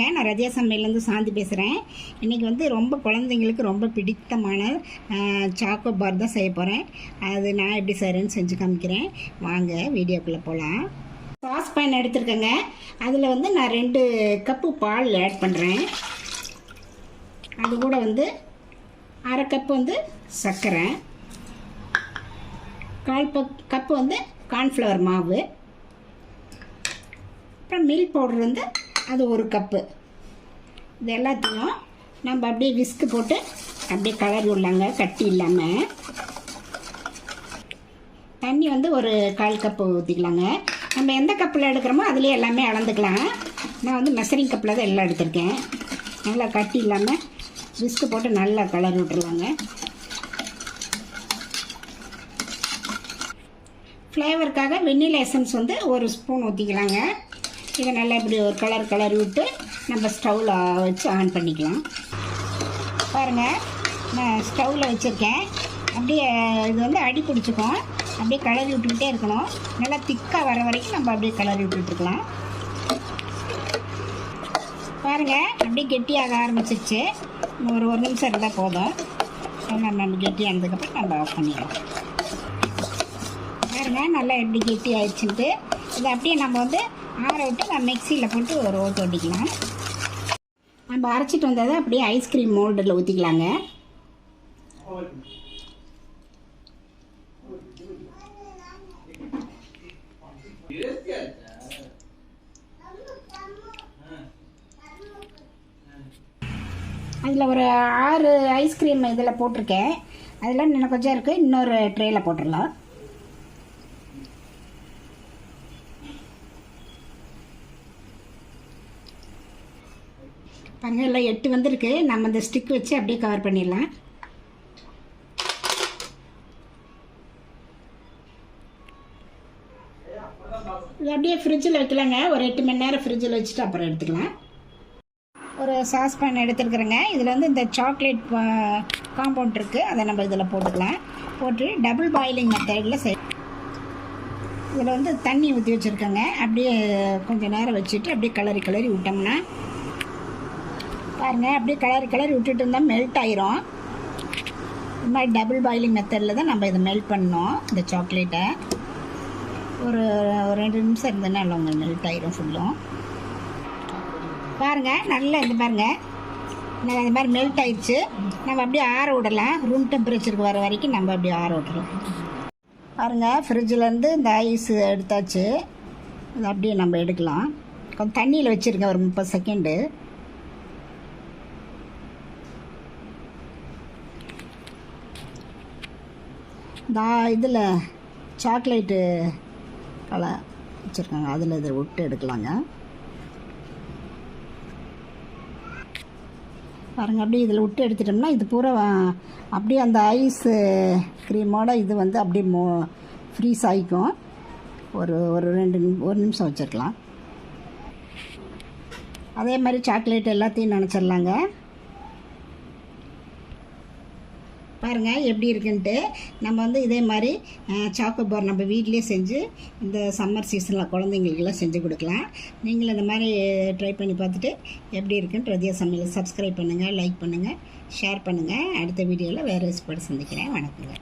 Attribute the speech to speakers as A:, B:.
A: வணக்கங்க. நான் ரதியா சமையலேருந்து சாந்தி பேசுகிறேன். இன்றைக்கி வந்து ரொம்ப குழந்தைங்களுக்கு ரொம்ப பிடித்தமான சாக்கோ பார் தான் செய்ய போகிறேன். அது நான் எப்படி செய்கிறேன்னு செஞ்சு காமிக்கிறேன். வாங்க வீடியோக்குள்ளே போகலாம். சாஸ் பேன் எடுத்துருக்கேங்க. அதில் வந்து நான் 2 கப்பு பால் ஆட் பண்ணுறேன். அது கூட வந்து 1/2 கப்பு வந்து சர்க்கரை, 1/4 கப்பு வந்து கார்ன்ஃப்ளவர் மாவு, அப்புறம் மில்க் பவுடர் வந்து அது 1 கப்பு. இது எல்லாத்தையும் நம்ம அப்படியே விஸ்கு போட்டு அப்படியே கலரி விடலாங்க, கட்டி இல்லாமல். தண்ணி வந்து ஒரு 1/4 கப்பு ஊற்றிக்கலாங்க. நம்ம எந்த கப்பில் எடுக்கிறோமோ அதுலேயே எல்லாமே அளந்துக்கலாம். நான் வந்து மெஷரிங் கப்பில் தான் எல்லாம் எடுத்திருக்கேன். நல்லா கட்டி இல்லாமல் விஸ்கு போட்டு நல்லா கலரி விட்டுருலாங்க. ஃப்ளேவருக்காக வெண்ணிலா எசன்ஸ் வந்து 1 ஸ்பூன் ஊற்றிக்கலாங்க. இதை நல்லா இப்படி ஒரு கலரி விட்டு நம்ம ஸ்டவ்வில் வச்சு ஆன் பண்ணிக்கலாம். பாருங்கள், நான் ஸ்டவ்வில் வச்சுருக்கேன். அப்படியே இது வந்து அடி பிடிச்சிக்கும். அப்படியே கலரி விட்டுக்கிட்டே இருக்கணும். நல்லா திக்காக வர வரைக்கும் நம்ம அப்படியே கலரி விட்டுட்டுருக்கலாம். பாருங்கள், அப்படியே கெட்டியாக ஆரம்பிச்சிருச்சு. ஒரு நிமிஷம் இருந்தால் போதும். நம்ம கெட்டியானதுக்கப்புறம் நம்ம ஆஃப் பண்ணிடலாம். பாருங்கள், நல்லா எப்படி கெட்டி ஆயிடுச்சுன்ட்டு. இதை அப்படியே நம்ம வந்து ஆற விட்டு நான் மிக்சியில் போட்டு ஒரு ஓட்டு ஓட்டிக்கலாம். நம்ம அரைச்சிட்டு வந்ததை அப்படியே ஐஸ்கிரீம் மோல்டில் ஊற்றிக்கலாங்க. அதில் ஒரு 6 ஐஸ்கிரீம் இதில் போட்டிருக்கேன். அதில் இன்னும் கொஞ்சம் இருக்குது. இன்னொரு ட்ரேயில் போட்டுடலாம். பாருங்கள், எல்லாம் 8 வந்திருக்கு. நம்ம இந்த ஸ்டிக் வச்சு அப்படியே கவர் பண்ணிடலாம். இது அப்படியே ஃப்ரிட்ஜில் வைக்கலாங்க. ஒரு 8 மணி நேரம் ஃப்ரிட்ஜில் வச்சுட்டு அப்புறம் எடுத்துக்கலாம். ஒரு சாஸ் பேன் எடுத்துருக்குறேங்க. இதில் வந்து இந்த சாக்லேட் காம்பவுண்ட் இருக்குது. அதை நம்ம இதில் போட்டுக்கலாம். போட்டு டபுள் பாயிலிங் மெத்தடில் இதில் வந்து தண்ணி ஊற்றி வச்சுருக்கேங்க. அப்படியே கொஞ்சம் நேரம் வச்சுட்டு அப்படியே கலரி விட்டோம்னா பாருங்கள், அப்படியே கலரி விட்டுட்டு இருந்தால் மெல்ட் ஆயிரும். இந்த மாதிரி டபுள் பாயிலிங் மெத்தடில் தான் நம்ம இதை மெல்ட் பண்ணோம். இந்த சாக்லேட்டை ஒரு 2 நிமிஷம் இருந்ததுன்னா அவங்க மெல்ட் ஆயிரும் ஃபுல்லும். பாருங்கள், நல்லா இந்த பாருங்கள், நல்லா இந்த மாதிரி மெல்ட் ஆயிடுச்சு. நம்ம அப்படியே ஆற விடலாம். ரூம் டெம்பரேச்சருக்கு வர வரைக்கும் நம்ம அப்படியே ஆற விட்டுறோம். பாருங்கள், ஃப்ரிட்ஜிலேருந்து இந்த ஐஸ் எடுத்தாச்சு. இது அப்படியே நம்ம எடுக்கலாம். கொஞ்சம் தண்ணியில் வச்சுருக்கேன் ஒரு 30 செகண்டு. இதில் சாக்லேட்டு கலர் வச்சுருக்காங்க. அதில் இதை விட்டு எடுக்கலாங்க. பாருங்கள், அப்படியே இதில் விட்டு எடுத்துட்டோம்னா இது பூரா அப்படியே அந்த ஐஸு க்ரீமோட இது வந்து அப்படியே ஃப்ரீஸ் ஆகிக்கும். ஒரு 1 நிமிஷம் வச்சுருக்கலாம். அதே மாதிரி சாக்லேட் எல்லாத்தையும் நினச்சிடலாங்க. பாருங்கள் எப்படி இருக்குன்ட்டு. நம்ம வந்து இதே மாதிரி சாக்கோ பார் நம்ம வீட்லேயே செஞ்சு இந்த சம்மர் சீசனில் குழந்தைங்களுக்கெல்லாம் செஞ்சு கொடுக்கலாம். நீங்களும் இந்த மாதிரி ட்ரை பண்ணி பார்த்துட்டு எப்படி இருக்குன்னு ரதியா சமையல் சப்ஸ்கிரைப் பண்ணுங்கள், லைக் பண்ணுங்கள், ஷேர் பண்ணுங்கள். அடுத்த வீடியோவில் வேறு ரெசிபியோடு சந்திக்கிறேன். வணக்கங்க.